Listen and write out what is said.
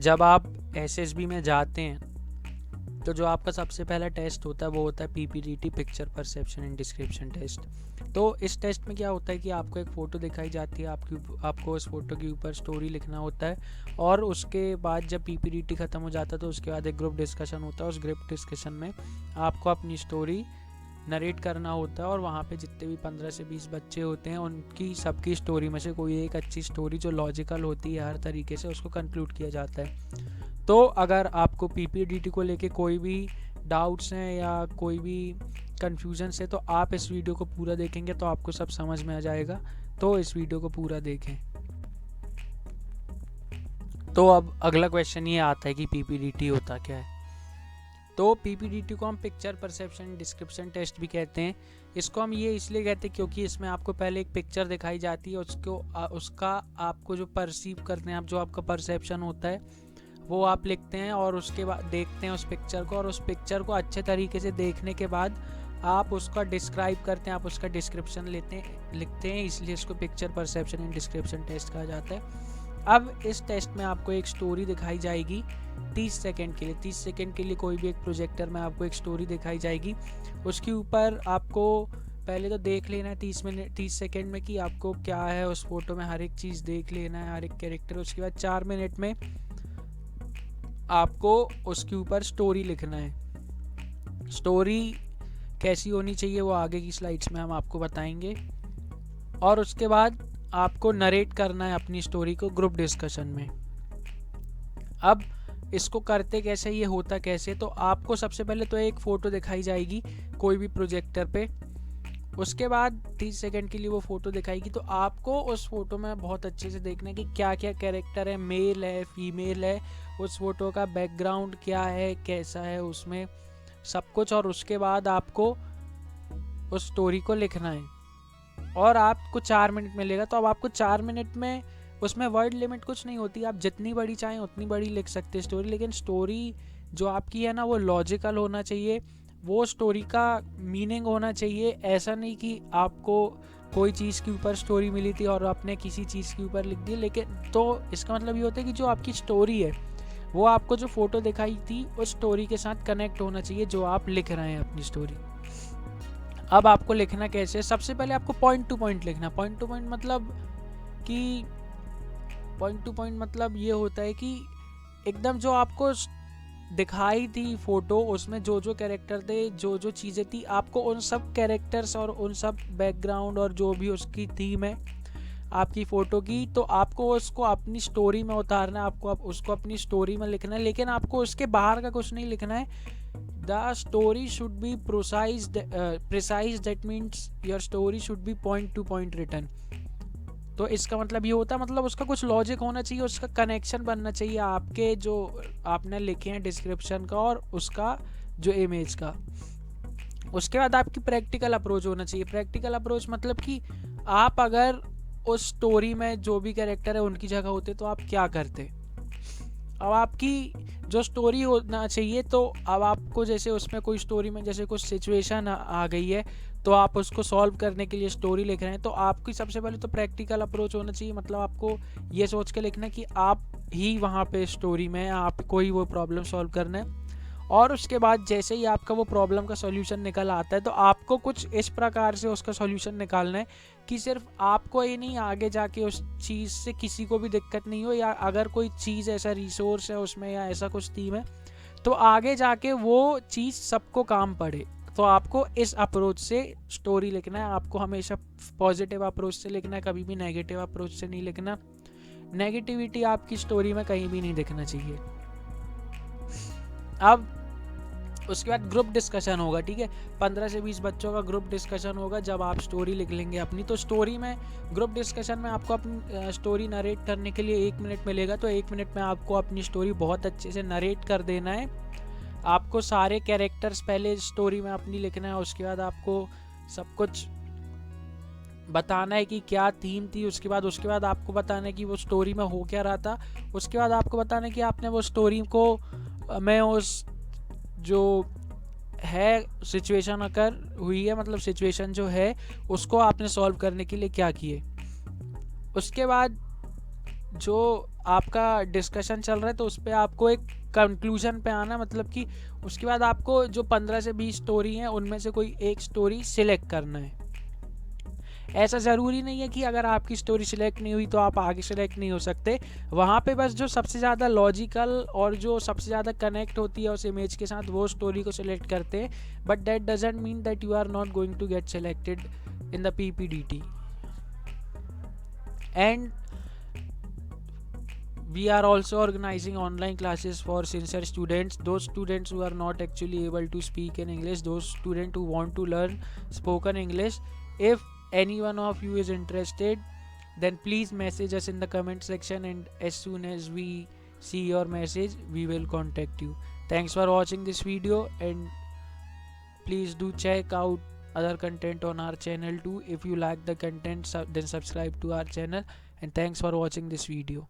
जब आप एसएसबी में जाते हैं तो जो आपका सबसे पहला टेस्ट होता है वो होता है PPDT, picture perception and description test. तो इस टेस्ट में क्या होता है कि आपको एक फ़ोटो दिखाई जाती है, आपको उस फोटो के ऊपर स्टोरी लिखना होता है, और उसके बाद जब पीपीडीटी ख़त्म हो जाता है तो उसके बाद एक ग्रुप डिस्कशन होता है। उस ग्रुप डिस्कशन में आपको अपनी स्टोरी नरेट करना होता है, और वहाँ पे जितने भी 15 से 20 बच्चे होते हैं उनकी सबकी स्टोरी में से कोई एक अच्छी स्टोरी जो लॉजिकल होती है हर तरीके से, उसको कंक्लूड किया जाता है। तो अगर आपको पीपीडीटी को लेके कोई भी डाउट्स हैं या कोई भी कन्फ्यूजन्स है तो आप इस वीडियो को पूरा देखेंगे तो आपको सब समझ में आ जाएगा। तो इस वीडियो को पूरा देखें। तो अब अगला क्वेश्चन ये आता है कि पीपीडीटी होता क्या है। तो पीपीडीटी को हम पिक्चर परसेप्शन डिस्क्रिप्शन टेस्ट भी कहते हैं। इसको हम ये इसलिए कहते हैं क्योंकि इसमें आपको पहले एक पिक्चर दिखाई जाती है, उसका आपको जो परसीव करते हैं आप, जो आपका परसेप्शन होता है वो आप लिखते हैं, और उसके बाद देखते हैं उस पिक्चर को, और उस पिक्चर को अच्छे तरीके से देखने के बाद आप उसका डिस्क्राइब करते हैं, आप उसका डिस्क्रिप्शन लिखते हैं, इसलिए इसको picture perception and description test कहा जाता है। अब इस टेस्ट में आपको एक स्टोरी दिखाई जाएगी 30 सेकंड के लिए। 30 सेकंड के लिए कोई भी एक प्रोजेक्टर में आपको एक स्टोरी दिखाई जाएगी। उसके ऊपर आपको पहले तो देख लेना है 30 सेकंड में कि आपको क्या है उस फोटो में, हर एक चीज़ देख लेना है, हर एक कैरेक्टर। उसके बाद 4 मिनट में आपको उसके ऊपर स्टोरी लिखना है। स्टोरी कैसी होनी चाहिए वो आगे की स्लाइड्स में हम आपको बताएंगे। और उसके बाद आपको नरेट करना है अपनी स्टोरी को ग्रुप डिस्कशन में। अब इसको करते कैसे, ये होता कैसे, तो आपको सबसे पहले तो एक फ़ोटो दिखाई जाएगी कोई भी प्रोजेक्टर पे। उसके बाद 30 सेकंड के लिए वो फ़ोटो दिखाएगी, तो आपको उस फोटो में बहुत अच्छे से देखना है कि क्या क्या कैरेक्टर है, मेल है, फीमेल है, उस फोटो का बैकग्राउंड क्या है, कैसा है, उसमें सब कुछ। और उसके बाद आपको उस स्टोरी को लिखना है, और आपको 4 मिनट मिलेगा। तो अब आपको 4 मिनट में, उसमें वर्ड लिमिट कुछ नहीं होती, आप जितनी बड़ी चाहें उतनी बड़ी लिख सकते हैं स्टोरी। लेकिन स्टोरी जो आपकी है ना वो लॉजिकल होना चाहिए, वो स्टोरी का मीनिंग होना चाहिए। ऐसा नहीं कि आपको कोई चीज़ के ऊपर स्टोरी मिली थी और आपने किसी चीज़ के ऊपर लिख दी, लेकिन तो इसका मतलब ये होता है कि जो आपकी स्टोरी है वो आपको जो फ़ोटो दिखाई थी उस स्टोरी के साथ कनेक्ट होना चाहिए जो आप लिख रहे हैं अपनी स्टोरी। अब आपको लिखना कैसे, सबसे पहले आपको पॉइंट टू पॉइंट लिखना। पॉइंट टू पॉइंट मतलब ये होता है कि एकदम जो आपको दिखाई थी फोटो, उसमें जो जो कैरेक्टर थे, जो जो चीज़ें थी, आपको उन सब कैरेक्टर्स और उन सब बैकग्राउंड और जो भी उसकी थीम है आपकी फ़ोटो की, तो आपको उसको अपनी स्टोरी में उतारना है, आपको उसको अपनी स्टोरी में लिखना है। लेकिन आपको उसके बाहर का कुछ नहीं लिखना है। The story should be precise, that means your story should be point to point written. तो इसका मतलब ये होता है, मतलब उसका कुछ लॉजिक होना चाहिए, उसका कनेक्शन बनना चाहिए आपके जो आपने लिखे हैं डिस्क्रिप्शन का और उसका जो इमेज का। उसके बाद आपकी प्रैक्टिकल अप्रोच होना चाहिए। प्रैक्टिकल अप्रोच मतलब कि आप अगर उस स्टोरी में जो भी कैरेक्टर है उनकी जगह होते तो आप क्या करते। अब आपकी जो स्टोरी होना चाहिए, तो अब आपको जैसे उसमें कोई स्टोरी में जैसे कुछ सिचुएशन आ गई है तो आप उसको सॉल्व करने के लिए स्टोरी लिख रहे हैं, तो आपकी सबसे पहले तो प्रैक्टिकल अप्रोच होना चाहिए। मतलब आपको ये सोच के लिखना कि आप ही वहाँ पे स्टोरी में आपको ही वो प्रॉब्लम सॉल्व करना है। और उसके बाद जैसे ही आपका वो प्रॉब्लम का सॉल्यूशन निकल आता है तो आपको कुछ इस प्रकार से उसका सॉल्यूशन निकालना है कि सिर्फ आपको ही नहीं, आगे जाके उस चीज़ से किसी को भी दिक्कत नहीं हो, या अगर कोई चीज़ ऐसा रिसोर्स है उसमें या ऐसा कुछ थीम है तो आगे जाके वो चीज़ सबको काम पड़े। तो आपको इस अप्रोच से स्टोरी लिखना है। आपको हमेशा पॉजिटिव अप्रोच से लिखना है, कभी भी नेगेटिव अप्रोच से नहीं लिखना। नेगेटिविटी आपकी स्टोरी में कहीं भी नहीं दिखना चाहिए। अब उसके बाद ग्रुप डिस्कशन होगा, ठीक है। 15 से 20 बच्चों का ग्रुप डिस्कशन होगा जब आप स्टोरी लिख लेंगे अपनी। तो स्टोरी में, ग्रुप डिस्कशन में आपको अपनी स्टोरी नरेट करने के लिए 1 मिनट मिलेगा। तो 1 मिनट में आपको अपनी स्टोरी बहुत अच्छे से नरेट कर देना है। आपको सारे कैरेक्टर्स पहले स्टोरी में अपनी लिखना है। उसके बाद आपको सब कुछ बताना है कि क्या थीम थी। उसके बाद आपको बताना है कि वो स्टोरी में हो क्या रहा था। उसके बाद आपको बताना है कि आपने वो स्टोरी को मैं उस जो है सिचुएशन अकर हुई है, मतलब सिचुएशन जो है उसको आपने सॉल्व करने के लिए क्या किए। उसके बाद जो आपका डिस्कशन चल रहा है तो उस पर आपको एक कंक्लूजन पे आना, मतलब कि उसके बाद आपको जो 15 से 20 स्टोरी हैं उनमें से कोई एक स्टोरी सिलेक्ट करना है। ऐसा ज़रूरी नहीं है कि अगर आपकी स्टोरी सिलेक्ट नहीं हुई तो आप आगे सिलेक्ट नहीं हो सकते। वहाँ पे बस जो सबसे ज़्यादा लॉजिकल और जो सबसे ज़्यादा कनेक्ट होती है उस इमेज के साथ वो स्टोरी को सिलेक्ट करते हैं, but that doesn't mean that you are not going to get selected in the PPDT। And we are also organizing online classes for sincere students, those students who are not actually able to speak in English, those students who want to learn spoken English. If any one of you is interested, then please message us in the comment section, and as soon as we see your message we will contact you. Thanks for watching this video, and please do check out other content on our channel too. If you like the content, then subscribe to our channel, and thanks for watching this video.